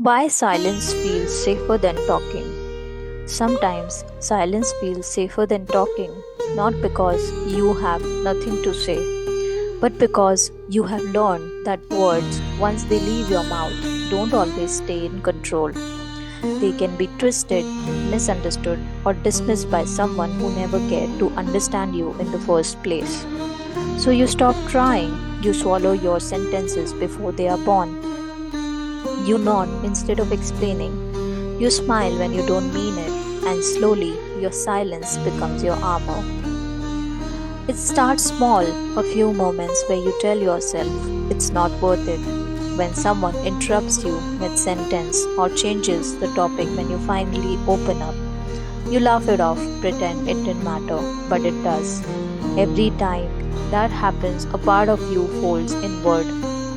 Why silence feels safer than talking. Sometimes silence feels safer than talking, not because you have nothing to say, but because you have learned that words, once they leave your mouth, don't always stay in control. They can be twisted, misunderstood, or dismissed by someone who never cared to understand you in the first place. So you stop trying, you swallow your sentences before they are born. You nod instead of explaining. You smile when you don't mean it, and slowly your silence becomes your armor. It starts small, a few moments where you tell yourself it's not worth it. When someone interrupts you mid sentence or changes the topic when you finally open up, you laugh it off, pretend it didn't matter, but it does. Every time that happens, a part of you folds inward.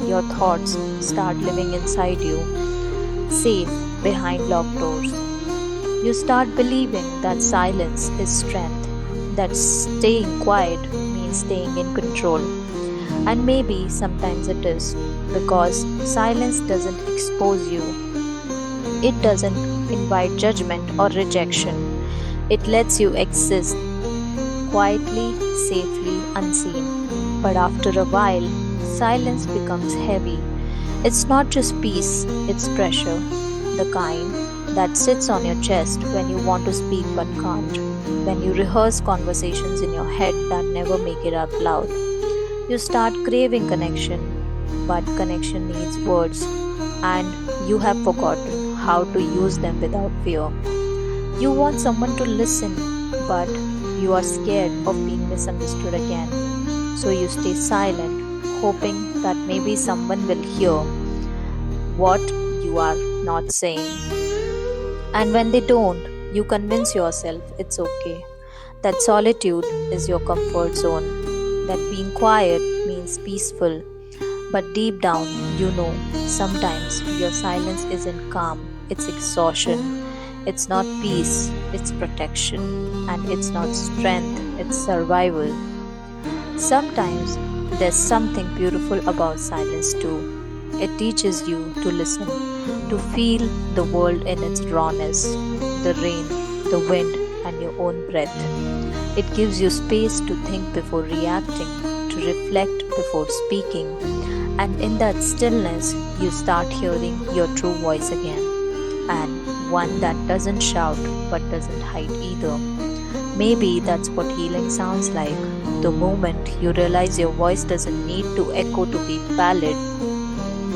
Your thoughts start living inside you, safe behind locked doors. You start believing that silence is strength, that staying quiet means staying in control. And maybe sometimes it is, because silence doesn't expose you, it doesn't invite judgment or rejection. It lets you exist quietly, safely, unseen. But after a while, silence becomes heavy. It's not just peace, it's pressure. The kind that sits on your chest when you want to speak but can't. When you rehearse conversations in your head that never make it out loud. You start craving connection, but connection needs words, and you have forgotten how to use them without fear. You want someone to listen, but you are scared of being misunderstood again. So you stay silent, hoping that maybe someone will hear what you are not saying. And when they don't, you convince yourself it's okay. That solitude is your comfort zone. That being quiet means peaceful. But deep down, you know, sometimes your silence isn't calm, it's exhaustion. It's not peace, it's protection. And it's not strength, it's survival. Sometimes there's something beautiful about silence too. It teaches you to listen, to feel the world in its rawness, the rain, the wind, and your own breath. It gives you space to think before reacting, to reflect before speaking, and in that stillness, you start hearing your true voice again, and one that doesn't shout but doesn't hide either. Maybe that's what healing sounds like. The moment you realize your voice doesn't need to echo to be valid,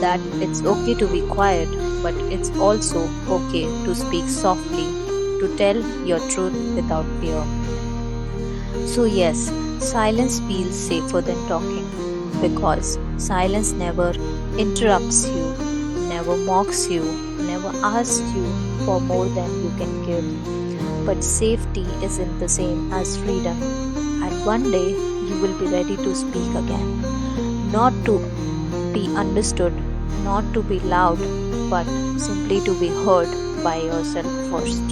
that it's okay to be quiet, but it's also okay to speak softly, to tell your truth without fear. So, yes, silence feels safer than talking because silence never interrupts you, never mocks you, never asks you for more than you can give. But safety isn't the same as freedom, and one day you will be ready to speak again. Not to be understood, not to be loud, but simply to be heard by yourself first.